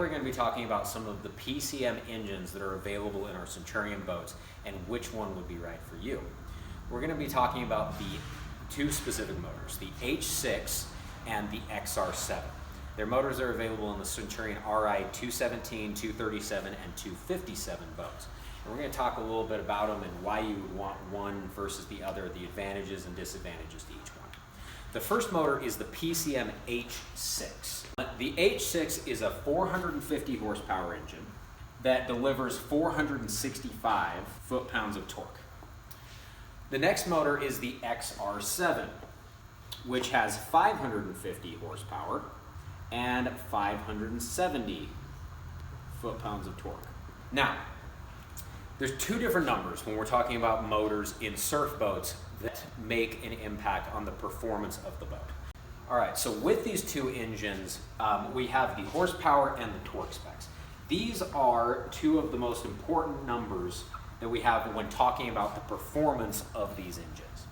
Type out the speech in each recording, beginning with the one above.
we're going to be talking about some of the PCM engines that are available in our Centurion boats and which one would be right for you. We're going to be talking about the two specific motors, the H6 and the XR7. Their motors are available in the Centurion RI 217, 237, and 257 boats. And we're going to talk a little bit about them and why you would want one versus the other, the advantages and disadvantages to each one. The first motor is the PCM H6. The H6 is a 450 horsepower engine that delivers 465 foot-pounds of torque. The next motor is the XR7, which has 550 horsepower and 570 foot-pounds of torque. Now, there's two different numbers when we're talking about motors in surf boats that make an impact on the performance of the boat. All right, so with these two engines, we have the horsepower and the torque specs. These are two of the most important numbers that we have when talking about the performance of these engines.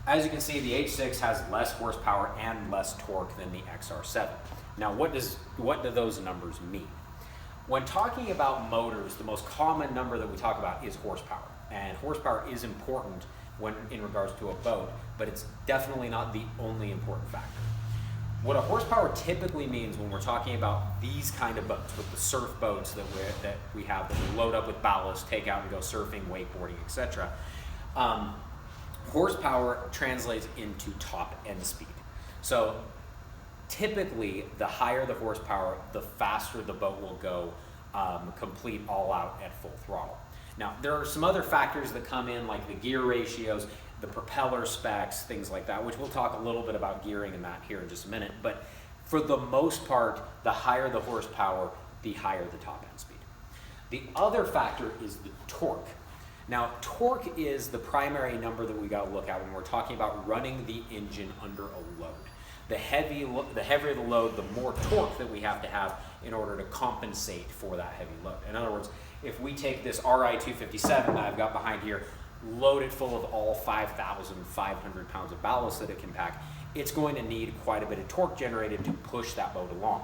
As you can see, the H6 has less horsepower and less torque than the XR7. Now, what do those numbers mean? When talking about motors, the most common number that we talk about is horsepower. And horsepower is important when in regards to a boat, but it's definitely not the only important factor. What a horsepower typically means when we're talking about these kind of boats, with the surf boats that we have that we load up with ballast, take out and go surfing, wakeboarding, etc. Horsepower translates into top end speed. So typically, the higher the horsepower, the faster the boat will go complete all out at full throttle. Now, there are some other factors that come in, like the gear ratios, the propeller specs, things like that, which we'll talk a little bit about gearing and that here in just a minute. But for the most part, the higher the horsepower, the higher the top end speed. The other factor is the torque. Now, torque is the primary number that we got to look at when we're talking about running the engine under a load. The heavier the load, the more torque that we have to have in order to compensate for that heavy load. In other words, if we take this RI 257 that I've got behind here, load it full of all 5,500 pounds of ballast that it can pack, it's going to need quite a bit of torque generated to push that boat along.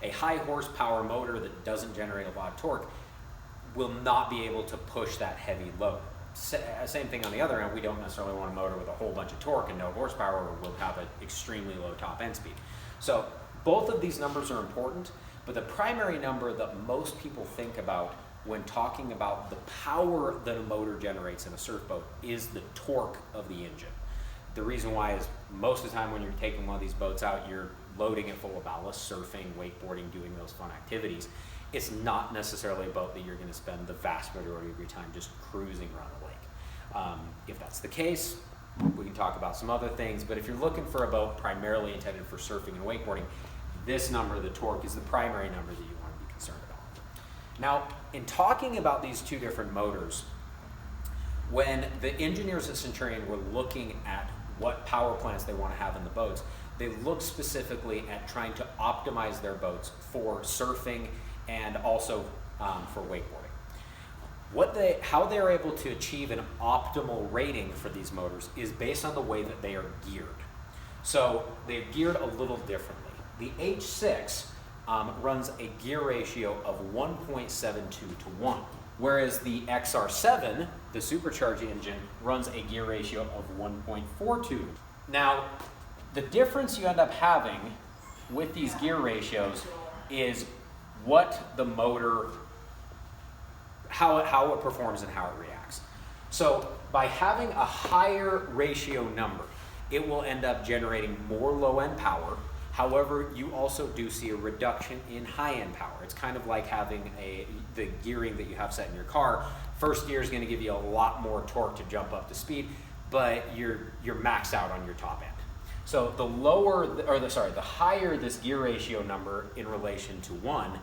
A high horsepower motor that doesn't generate a lot of torque will not be able to push that heavy load. Same thing on the other end, we don't necessarily want a motor with a whole bunch of torque and no horsepower, or we'll have an extremely low top end speed. So both of these numbers are important, but the primary number that most people think about when talking about the power that a motor generates in a surf boat is the torque of the engine. The reason why is most of the time when you're taking one of these boats out, you're loading it full of ballast, surfing, wakeboarding, doing those fun activities. It's not necessarily a boat that you're going to spend the vast majority of your time just cruising around the lake. If that's the case, we can talk about some other things, but if you're looking for a boat primarily intended for surfing and wakeboarding, this number, the torque, is the primary number that you want to be concerned about. Now, in talking about these two different motors, when the engineers at Centurion were looking at what power plants they want to have in the boats, they looked specifically at trying to optimize their boats for surfing and also for wakeboarding. How they're able to achieve an optimal rating for these motors is based on the way that they are geared. So they're geared a little differently. The H6 runs a gear ratio of 1.72 to 1, whereas the XR7, the Supercharged engine, runs a gear ratio of 1.42. Now, the difference you end up having with these gear ratios is what the motor, how it performs and how it reacts. So by having a higher ratio number, it will end up generating more low-end power. However, you also do see a reduction in high-end power. It's kind of like having the gearing that you have set in your car. First gear is going to give you a lot more torque to jump up to speed, but you're maxed out on your top end. So the higher this gear ratio number in relation to 1,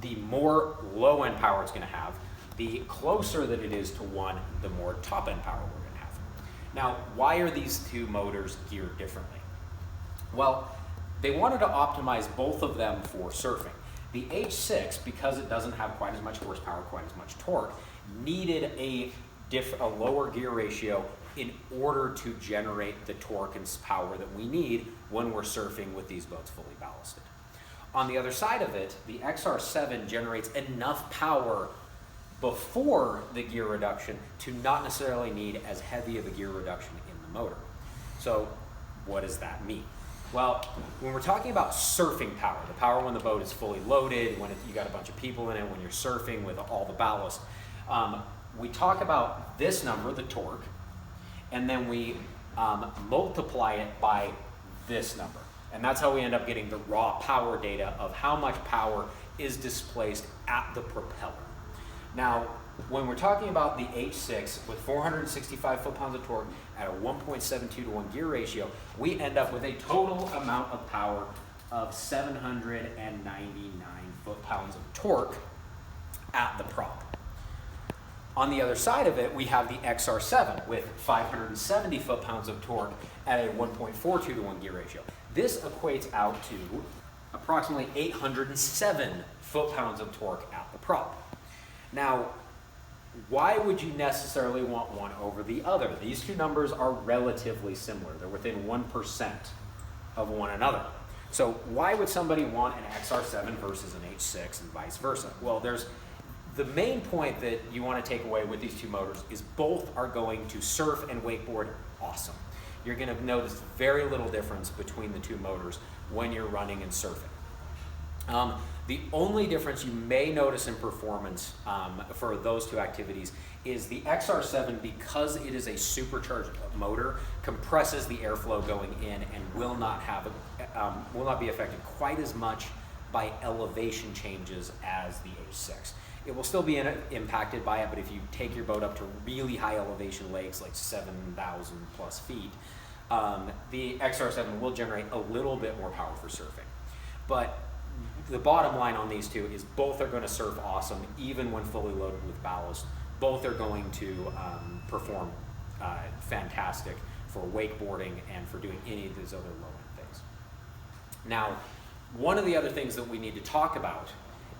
the more low-end power it's going to have. The closer that it is to 1, the more top-end power we're going to have. Now, why are these two motors geared differently? Well, they wanted to optimize both of them for surfing. The H6, because it doesn't have quite as much horsepower, quite as much torque, needed a lower gear ratio in order to generate the torque and power that we need when we're surfing with these boats fully ballasted. On the other side of it, the XR7 generates enough power before the gear reduction to not necessarily need as heavy of a gear reduction in the motor. So what does that mean? Well, when we're talking about surfing power, the power when the boat is fully loaded, when you got a bunch of people in it, when you're surfing with all the ballast, we talk about this number, the torque, and then we multiply it by this number. And that's how we end up getting the raw power data of how much power is displaced at the propeller. Now, when we're talking about the H6 with 465 foot-pounds of torque at a 1.72 to 1 gear ratio, we end up with a total amount of power of 799 foot-pounds of torque at the prop. On the other side of it, we have the XR7 with 570 foot-pounds of torque at a 1.42 to 1 gear ratio. This equates out to approximately 807 foot-pounds of torque at the prop. Now, why would you necessarily want one over the other? These two numbers are relatively similar. They're within 1% of one another. So why would somebody want an XR7 versus an H6 and vice versa? Well, the main point that you want to take away with these two motors is both are going to surf and wakeboard awesome. You're going to notice very little difference between the two motors when you're running and surfing. The only difference you may notice in performance for those two activities is the XR7, because it is a supercharged motor, compresses the airflow going in and will not be affected quite as much by elevation changes as the H6. It will still be impacted by it, but if you take your boat up to really high elevation lakes, like 7,000 plus feet, the XR7 will generate a little bit more power for surfing. But the bottom line on these two is both are going to surf awesome, even when fully loaded with ballast. Both are going to perform fantastic for wakeboarding and for doing any of these other low-end things. Now, one of the other things that we need to talk about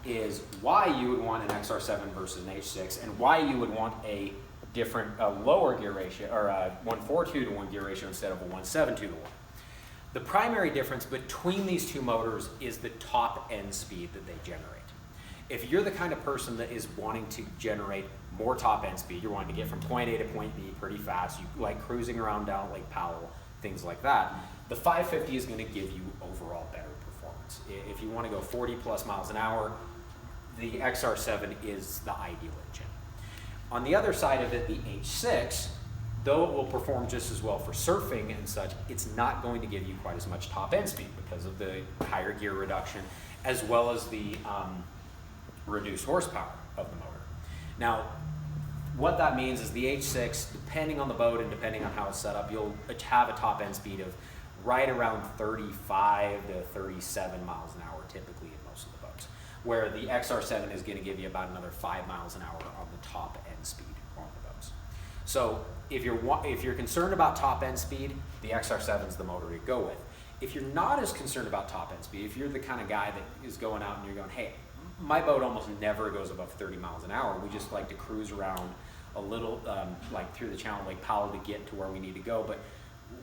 is why you would want an XR7 versus an H6, and why you would want a different, lower gear ratio, or a 1.42 to 1 gear ratio instead of a 1.72 to 1. The primary difference between these two motors is the top end speed that they generate. If you're the kind of person that is wanting to generate more top end speed, you're wanting to get from point A to point B pretty fast, you like cruising around down Lake Powell, things like that, the 550 is going to give you overall better performance. If you want to go 40 plus miles an hour, the XR7 is the ideal engine. On the other side of it, the H6, though it will perform just as well for surfing and such, it's not going to give you quite as much top end speed because of the higher gear reduction, as well as the reduced horsepower of the motor. Now, what that means is the H6, depending on the boat and depending on how it's set up, you'll have a top end speed of right around 35 to 37 miles an hour typically in most of the boats, where the XR7 is going to give you about another 5 miles an hour on the top end speed on the boats. So if you're concerned about top end speed, the XR7 is the motor to go with. If you're not as concerned about top end speed, if you're the kind of guy that is going out and you're going, hey, my boat almost never goes above 30 miles an hour. We just like to cruise around a little, like through the channel Lake Powell to get to where we need to go, but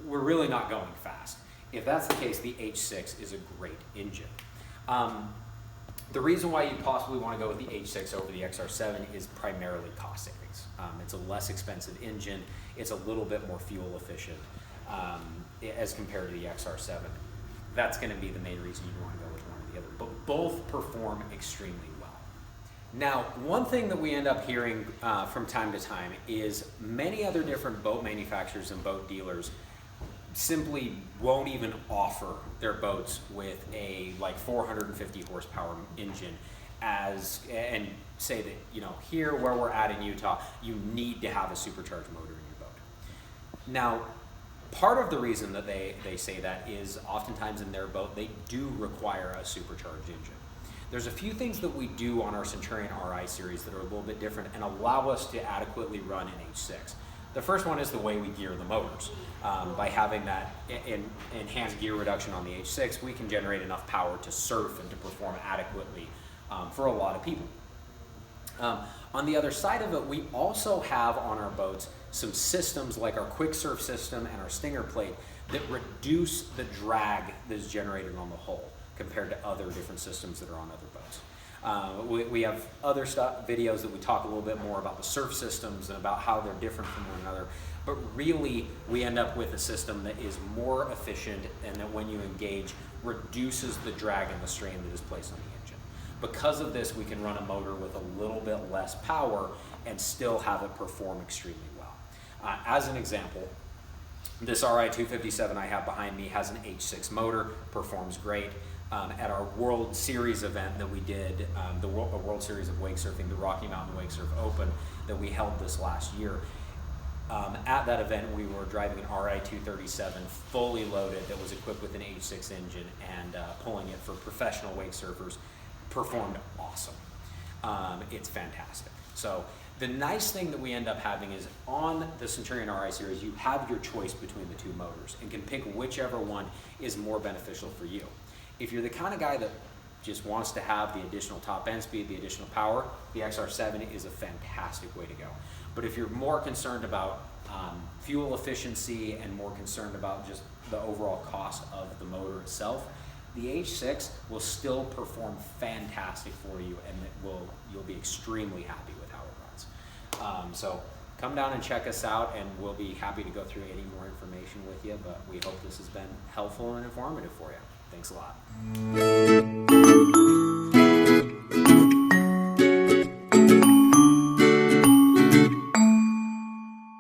we're really not going fast. If that's the case, the H6 is a great engine. The reason why you possibly want to go with the H6 over the XR7 is primarily cost savings. It's a less expensive engine. It's a little bit more fuel efficient as compared to the XR7. That's going to be the main reason you want to go with one or the other. But both perform extremely well. Now, one thing that we end up hearing from time to time is many other different boat manufacturers and boat dealers simply won't even offer their boats with a like 450 horsepower engine and say that, you know, here where we're at in Utah, you need to have a supercharged motor in your boat. Now, part of the reason that they say that is oftentimes in their boat, they do require a supercharged engine. There's a few things that we do on our Centurion RI series that are a little bit different and allow us to adequately run an H6. The first one is the way we gear the motors. By having that enhanced gear reduction on the H6, we can generate enough power to surf and to perform adequately for a lot of people. On the other side of it, we also have on our boats some systems like our quick surf system and our stinger plate that reduce the drag that is generated on the hull. compared to other different systems that are on other boats. We have other videos that we talk a little bit more about the surf systems and about how they're different from one another. But really, we end up with a system that is more efficient and that when you engage, reduces the drag and the strain that is placed on the engine. Because of this, we can run a motor with a little bit less power and still have it perform extremely well. As an example, this RI-257 I have behind me has an H6 motor, performs great. At our World Series event that we did, the World Series of Wake Surfing, the Rocky Mountain Wake Surf Open that we held this last year, at that event we were driving an RI-237 fully loaded that was equipped with an H6 engine and pulling it for professional wake surfers. Performed awesome. It's fantastic. So the nice thing that we end up having is on the Centurion RI series, you have your choice between the two motors and can pick whichever one is more beneficial for you. If you're the kind of guy that just wants to have the additional top end speed, the additional power, the XR7 is a fantastic way to go. But if you're more concerned about fuel efficiency and more concerned about just the overall cost of the motor itself, the H6 will still perform fantastic for you, and you'll be extremely happy with how it runs. So come down and check us out, and we'll be happy to go through any more information with you, but we hope this has been helpful and informative for you. Thanks a lot.